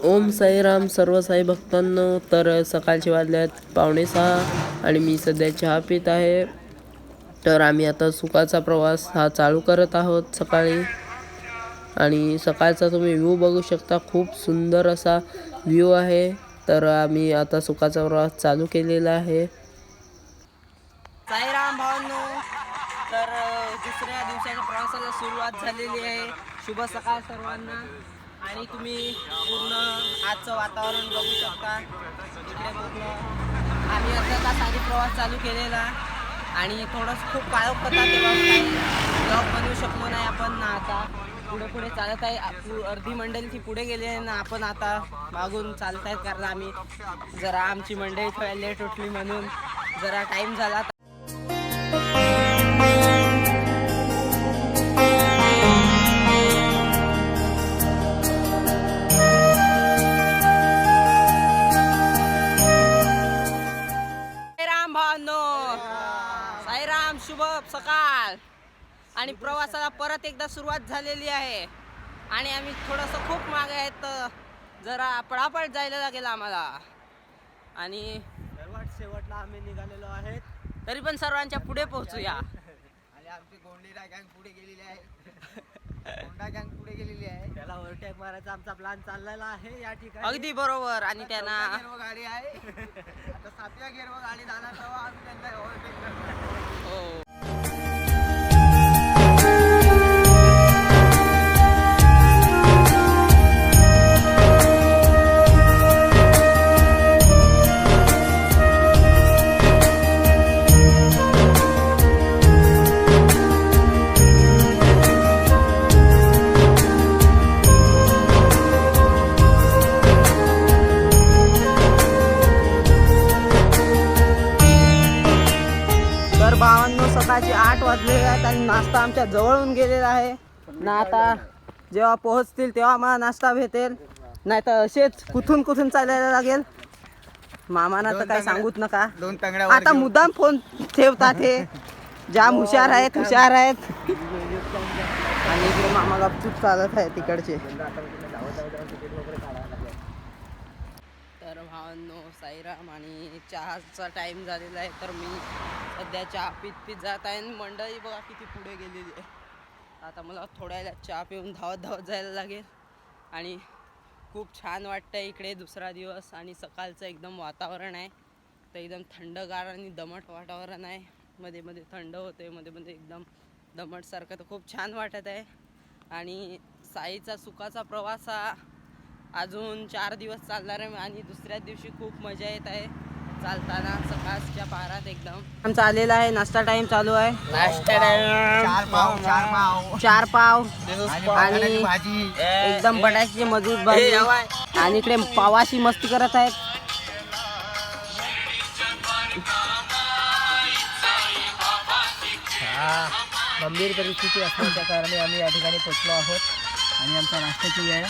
ओम साईराम सर्व साई भक्तांनो. तर सकाळचे वाजले आहेत 5:45 आणि मी सध्या चहा पित आहे. तर आम्ही आता सुखाचा प्रवास हा चालू करत आहोत सकाळी. आणि सकाळचा तुम्ही व्ह्यू बघू शकता, खूप सुंदर असा व्ह्यू आहे. तर आम्ही आता सुखाचा प्रवास चालू केलेला आहे. साईराम भावांनो. तर दुसऱ्या दिवसाच्या प्रवासाला सुरुवात झालेली आहे. शुभ सकाळ सर्वांना. आणि तुम्ही पूर्ण आजचं वातावरण बघू शकता. इकडे पूर्ण आम्ही आता साधी प्रवास चालू केलेला आणि थोडंसं खूप काळोख होता तेव्हा काही ब्लॉग बनवू शकलो नाही आपण. आता पुढे पुढे चालत आहे. अर्धी मंडळी ती पुढे गेली ना आपण आता मागून चालत आहेत, कारण आम्ही जरा आमची मंडळी थोड्या लेट उठली म्हणून जरा टाईम झाला. साईराम शुभ सकाळ. आणि प्रवासाला परत एकदा सुरुवात झालेली आहे आणि आम्ही थोडंसं खूप मागे आहेत, जरा पळापळ जायला लागेल आम्हाला. आणि शेवटला आम्ही निघालेलो आहेत, तरी पण सर्वांच्या पुढे पोहोचूया. आणि आमची गोंडीला गँग पुढे गेलेली आहे. गोंडा गँग पुढे गेलेली आहे. त्याला ओव्हरटेक मारायचा आमचा प्लॅन चाललेला आहे या ठिकाणी. अगदी बरोबर. आणि त्यांना गाडी आहे आता 7व्या गिअरवर गाडी जाणार तेव्हा आम्ही त्यांना ओव्हरटेक करतो. हो. भावांनो सकाळचे 8 वाजलेले आहेत आणि नाश्ता आमच्या जवळून गेलेला आहे ना. आता जेव्हा पोहोचतील तेव्हा आम्हाला नाश्ता भेटेल, नाही तर असेच कुठून कुठून चालायला लागेल. मामाना तर काय सांगूच नका. आता मुद्दाम फोन ठेवतात हे, जाम हुशार आहेत. आणि इकडे मामा गपचूप चालत आहे तिकडचे. तर भावांनो साईराम आणि चहाचा टाइम झालेला आहे. तर मी सध्या चहा पीत जात आहे. मंडळी बघा किती पुढे गेलेली आहे. आता मला थोड्या वेळात चहा पिऊन धावत जायला लागेल. आणि खूप छान वाटतं इकडे. दुसरा दिवस आणि सकाळचं एकदम वातावरण आहे तर एकदम थंडगार आणि दमट वातावरण आहे. मध्ये मध्ये थंड होते, मध्ये मध्ये एकदम दमटसारखं. तर खूप छान वाटत आहे. आणि साईचा सुखाचा प्रवास हा अजून 4 दिवस चालणार आहे आणि दुसऱ्या दिवशी खूप मजा येत आहे चालताना सकाळच्या पारात एकदम. आमचा आलेला आहे, नाश्ता टाइम चालू आहे. चार पाव आणि एकदम बटाट्याची मजबूत भाजी. आणि इकडे पावाशी मस्ती करत आहेत. गंभीर परिस्थिती असल्याच्या कारणे आम्ही या ठिकाणी पोहोचलो आहोत आणि आमचा नाश्त्याची वेळ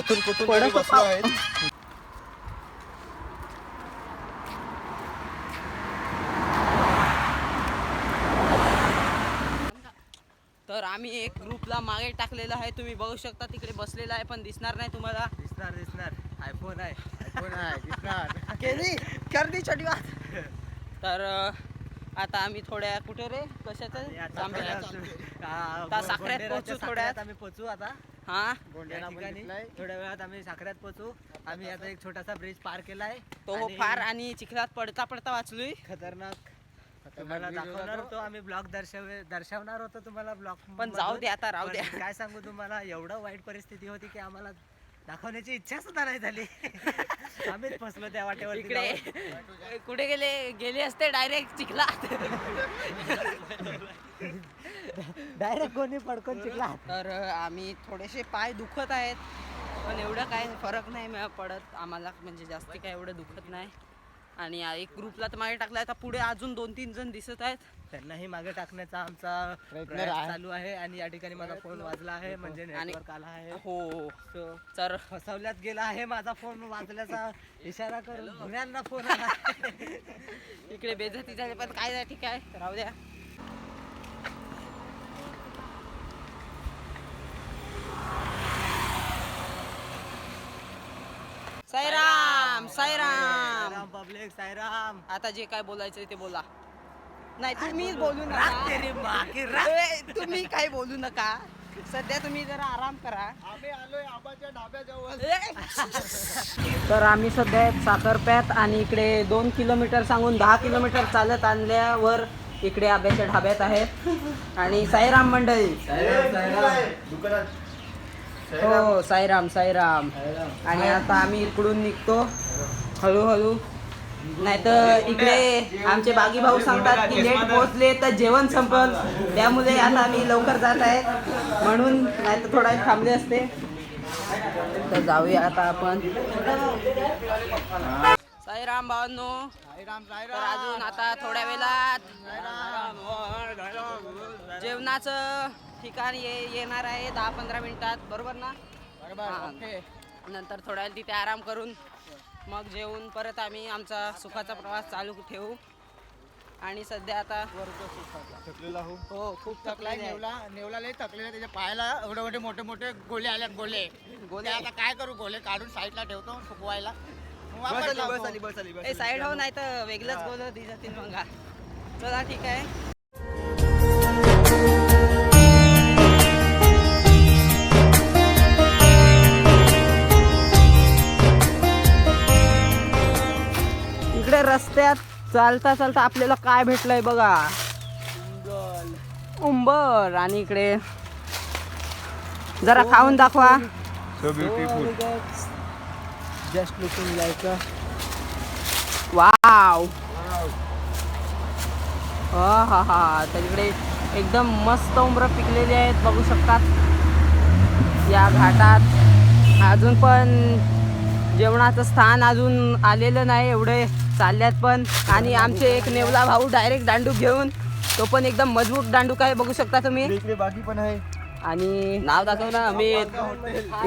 कुठून बसलो आहेत. तर आम्ही एक ग्रुपला मागे टाकलेला आहे, तुम्ही बघू शकता. तिकडे बसलेला आहे पण दिसणार नाही तुम्हाला. दिसणार आयफोन आहे दिसणार करदी छोटी बात. तर आता आम्ही थोड्या कुठे रे कशाचं साखऱ्यात पोहोचू. थोड्यात आम्ही पोहोचू आता. हा थोड्या वेळात आम्ही साखऱ्यात पोहोचू. आम्ही आता एक छोटासा ब्रिज पार केलाय तो फार आणि चिखलात पडता वाचलोय. खतरनाक. तुम्हाला दाखवणार होतो आम्ही, ब्लॉग दर्शवणार होतो तुम्हाला ब्लॉग, पण जाऊ दे आता, राहू द्या. काय सांगू तुम्हाला, एवढं वाईट परिस्थिती होती की आम्हाला दाखवण्याची इच्छा सुद्धा नाही झाली. आम्हीच फसलो त्या वाटेवर. इकडे कुठे गेले असते डायरेक्ट चिखलात. डायरेक्ट कोणी पडकून चिखला. तर आम्ही थोडेसे पाय दुखत आहेत पण एवढं काय फरक नाही पडत आम्हाला, म्हणजे जास्ती काय एवढं दुखत नाही. आणि एक ग्रुपला तर मागे टाकला. आता पुढे अजून 2-3 जण दिसत आहेत, त्यांनाही मागे टाकण्याचा आमचा प्रयत्न चालू आहे. आणि या ठिकाणी माझा फोन वाजला आहे, म्हणजे नेटवर्क आला आहे. हो. तर फसवल्यात गेला आहे. माझा फोन वाजल्याचा इशारा करून गुन्ह्यांना फोन आला. इकडे बेइज्जती झाली पण काय नाही, ठीक आहे, राहू द्या. साईराम आता जे काय बोलायचं ते बोला. नाही तुम्हीच बोलू नका. तुम्ही काही बोलू नका. सध्या तुम्ही जरा आराम करा. आम्ही आलोय आबाच्या ढाब्याजवळ. तर आम्ही सध्या साखरप्यात आणि इकडे 2 किलोमीटर सांगून 10 किलोमीटर चालत आणल्यावर इकडे आब्याच्या ढाब्यात आहेत. आणि साईराम मंडळी. हो साईराम साईराम. आणि आता आम्ही इकडून निघतो हळूहळू. नाही तर इकडे आमचे बागी भाऊ सांगतात की लेट पोहोचले तर जेवण संपल, त्यामुळे आता आम्ही लवकर जात आहे म्हणून, नाही तर थोडा थांबले असते. तर जाऊया आता आपण. साईराम भावांनो. तर अजून आता थोड्या वेळात जेवणाचं ठिकाण येणार आहे 10-15 मिनिटात, बरोबर ना? हां. नंतर थोड्या वेळ तिथे आराम करून मग जेवून परत आम्ही आमचा सुखाचा प्रवास चालू ठेवू. आणि सध्या आता थकलेला हो खूप थकलाय. थकलाय. नेवला लय थकलेला. त्याच्या पायाला एवढे मोठे मोठे गोले आल्यात. गोले आता काय करू, गोले काढून साईडला ठेवतो सुकवायला. ए साईड हो, नाही तर वेगळंच बोलत दिसतील मग. चला ठीक आहे. इकडे रस्त्यात चालता चालता आपल्याला काय भेटलंय बघा, उंबर. आणि इकडे जरा खाऊन दाखवा. Just looking like wow. हा हा. तर इकडे एकदम मस्त उंबरं पिकलेली आहेत, बघू शकतात या घाटात. अजून पण जेवणाचं स्थान अजून आलेलं नाही, एवढे चालल्यात पण. आणि आमचे एक नेवला भाऊ डायरेक्ट दांडू घेऊन, तो पण एकदम मजबूत दांडूक आहे, बघू शकता तुम्ही. इकडे बाकी पण आहे. आणि नाव दाखव ना. आम्ही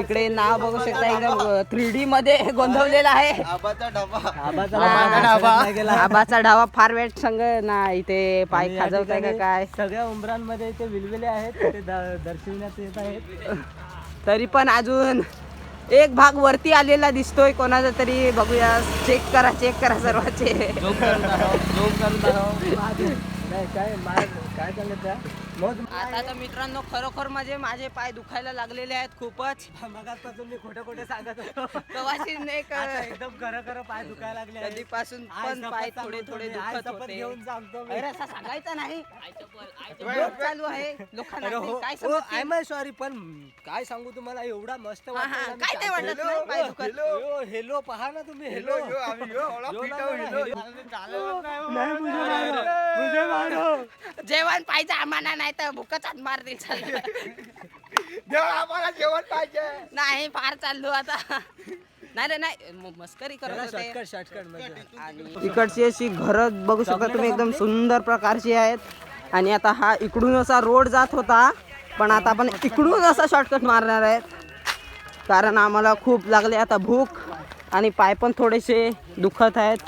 इकडे नाव बघू शकता, एकदम 3D मध्ये गोंधवलेला आहे. आबाचा डबा. आबाचा ढाबा फार वेळ संग ना. इथे पाय खाजवताय का काय? सगळ्या उंबरांमध्ये ते विलविले आहेत, ते दर्शविण्यात येत आहेत. तरी पण अजून एक भाग वरती आलेला दिसतोय कोणाचा तरी, बघूया. चेक करा सर्वांचे. काय चाललं त्या आता तर मित्रांनो खरोखर माझे पाय दुखायला लागलेले आहेत खूपच. मगापासून मी खोटं सांगत होतो. कवाशीन एक एकदम खरं पाय दुखायला लागले. कधीपासून पण पाय थोडे दुखत होते. घेऊन सांगतो मी. अरे असं सांगायचं नाही. जोक चालू आहे लोकांना काय समजतील? आय एम सॉरी, पण काय सांगू तुम्हाला, एवढा मस्त वाटतं. काय नाही वाटत नाही पाय दुखत. हेलो पहा ना तुम्ही. हेलो जेवण पाहिजे आम्हाला, नाही तर भुकच हात मारतील. आम्हाला जेवण पाहिजे. नाही फार चाललो आता. नाही मस्करी करत होते. शॉर्टकट आणि इकडची अशी घरं बघू शकता तुम्ही, एकदम सुंदर प्रकारची आहेत. आणि आता हा इकडून असा रोड जात होता, पण आता आपण इकडून असा शॉर्टकट मारणार आहेत, कारण आम्हाला खूप लागले आता भूक आणि पाय पण थोडेसे दुखत आहेत.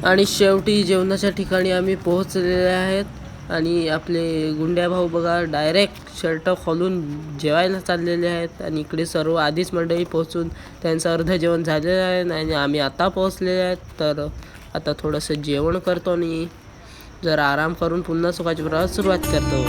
आणि शेवटी जेवणाच्या ठिकाणी आम्ही पोहोचलेले आहेत. आणि आपले गुंड्या भाऊ बघा डायरेक्ट शर्ट खोलून जेवायला चाललेले आहेत. आणि इकडे सर्व आधीच मंडळी पोहोचून त्यांचं अर्ध जेवण झालेलं आहे आणि आम्ही आता पोहोचलेले आहेत. तर आता थोडंसं जेवण करतो आणि जरा आराम करून पुन्हा सुखाची प्रवास सुरुवात करतो.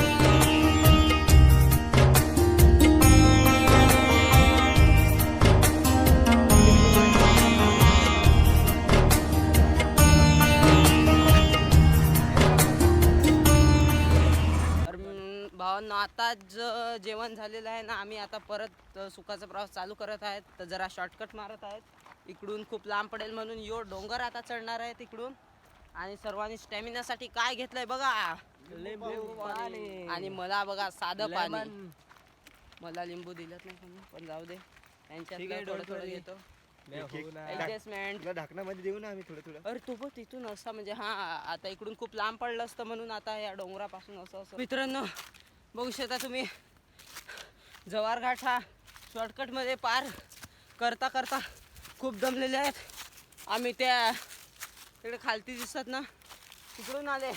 भावांनो आताच जेवण झालेलं आहे ना, आम्ही आता परत सुखाचा प्रवास चालू करत आहेत. तर जरा शॉर्टकट मारत आहेत, इकडून खूप लांब पडेल म्हणून डोंगर आता चढणार आहेत इकडून. आणि सर्वांनी स्टॅमिनासाठी काय घेतलंय बघा, आणि मला बघा साधं पाणी. मला लिंबू दिलत नाही पण जाऊ दे, त्यांच्यात थोडं घेतो. ढाकणामध्ये देऊ ना आम्ही थोडं. अरे तू बघ तिथून असं म्हणजे हा आता इकडून खूप लांब पडलं असतं म्हणून आता या डोंगरापासून असं. मित्रांनो बघू शकता तुम्ही, जव्हार घाट हा शॉर्टकटमध्ये पार करता करता खूप दमलेले आहेत. आम्ही त्या तिकडे खालती दिसत ना तिकडून आले.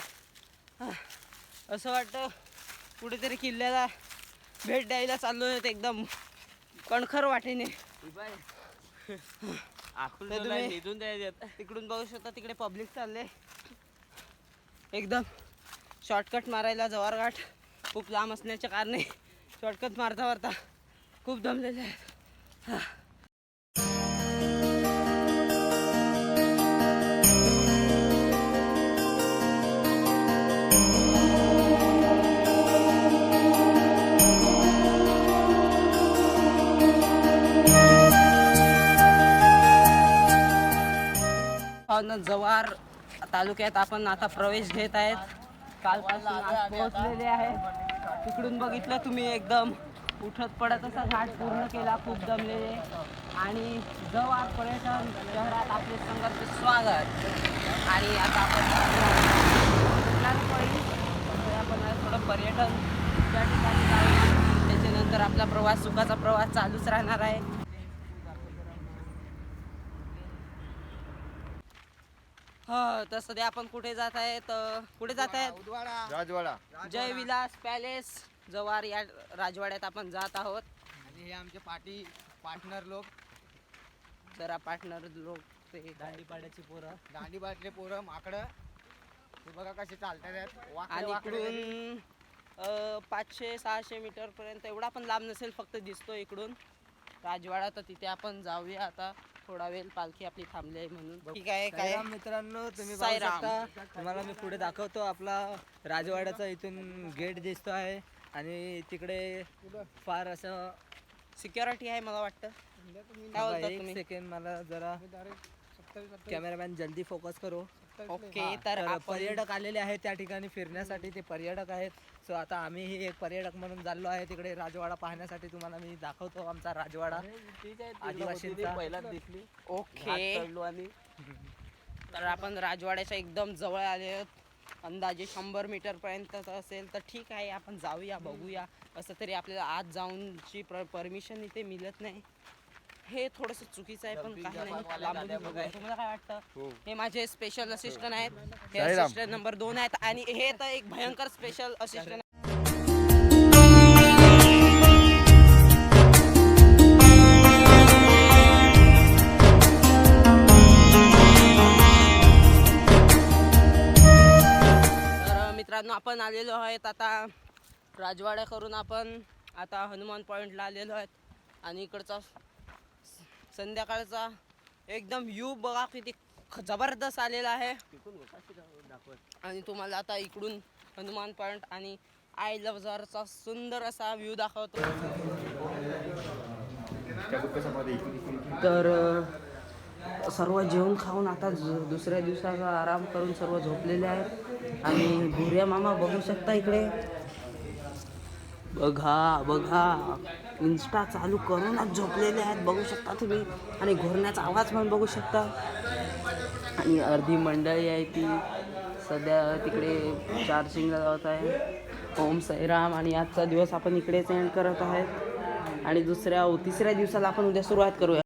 असं वाटतं कुठेतरी किल्ल्याला भेट द्यायला चाललो आहेत एकदम कणखर वाटेने. तर तुम्ही तिकडून बघू शकता तिकडे पब्लिक चालले एकदम शॉर्टकट मारायला जवाहरघाट खूप लांब असण्याच्या कारणे शॉर्टकट मारता मारता खूप दमलेले आहेत. जव्हार तालुक्यात आपण आता प्रवेश घेत आहेत. कालपासून आज पोहोचलेले आहे. तिकडून बघितलं तुम्ही एकदम उठत पडत असा घाट पूर्ण केला, खूप दमलेले. आणि जव्हार पर्यटन शहरात आपले संघर्ष स्वागत. आणि आता आपण थोडं पर्यटन त्या ठिकाणी जाऊ. त्याच्यानंतर आपला प्रवास सुखाचा प्रवास चालूच राहणार आहे. तर सध्या आपण कुठे जात आहेत? राजवाडा. जय विलास पॅलेस जव्हार या राजवाड्यात आपण जात आहोत. आणि हे आमचे पार्टनर लोक, जरा पार्टनर लोक ते दांडीपाड्यातले पोरं माकडं ते बघा कसे चालतात. आणि इकडून 500-600 मीटर पर्यंत एवढा पण लांब नसेल, फक्त दिसतो इकडून राजवाडा. तर तिथे आपण जाऊया आता. थोडा वेळ पालखी आपली थांबली आहे म्हणून. ठीक आहे. काय मित्रांनो, तुम्ही बघू साईराम. शकता, तुम्हाला मी पुढे दाखवतो. आपला राजवाड्याचा इथून गेट दिसतो आहे आणि तिकडे फार असं सिक्युरिटी आहे मला वाटतं. काय बोलता एक तुम्ही? सेकंड, मला जरा कॅमेरामॅन जल्दी फोकस करो. ओके. हा, तर तर आपण पर्यटक आलेले आहेत त्या ठिकाणी फिरण्यासाठी. ते पर्यटक आहेत. सो आता आम्हीही एक पर्यटक म्हणून चाललो आहे तिकडे राजवाडा पाहण्यासाठी. तुम्हाला मी दाखवतो आमचा राजवाडा आदिवासींचा. ओके. तर आपण राजवाड्याच्या एकदम जवळ आले आहोत. अंदाजे 100 मीटर पर्यंत असेल. तर ठीक आहे, आपण जाऊया, बघूया. असं तरी आपल्याला आत जाऊनची परमिशन इथे मिळत नाही. हे थोडंसं चुकीचं आहे, पण काही नाही. लांबून बघूया. तुम्हाला काय वाटतं? हे माझे स्पेशल असिस्टंट आहेत. हे असिस्टंट नंबर 2 आहेत. आणि हे तर एक भयंकर स्पेशल असिस्टंट. मित्रांनो, आपण आलेलो आहेत आता राजवाड्या करून आपण आता हनुमान पॉईंटला आलेलो आहेत. आणि इकडचा संध्याकाळचा एकदम व्ह्यू बघा किती जबरदस्त आलेला आहे. आणि तुम्हाला आता इकडून हनुमान पॉईंट आणि आय लव्ह जव्हारचा सुंदर असा व्ह्यू दाखवतो. तर सर्व जेवण खाऊन आता दुसऱ्या दिवसाचा आराम करून सर्व झोपलेले आहेत. आणि भुऱ्या मामा बघू शकता इकडे. बघा इन्स्टा चालू करूनच झोपलेले आहेत, बघू शकता तुम्ही. आणि घोरण्याचा आवाज पण बघू शकता. आणि अर्धी मंडळी आहे ती सध्या तिकडे चार्जिंगला जात आहे. ओम साईराम. आणि आजचा दिवस आपण इकडेच एंड करत आहेत. आणि तिसऱ्या दिवसाला आपण उद्या सुरुवात करूया.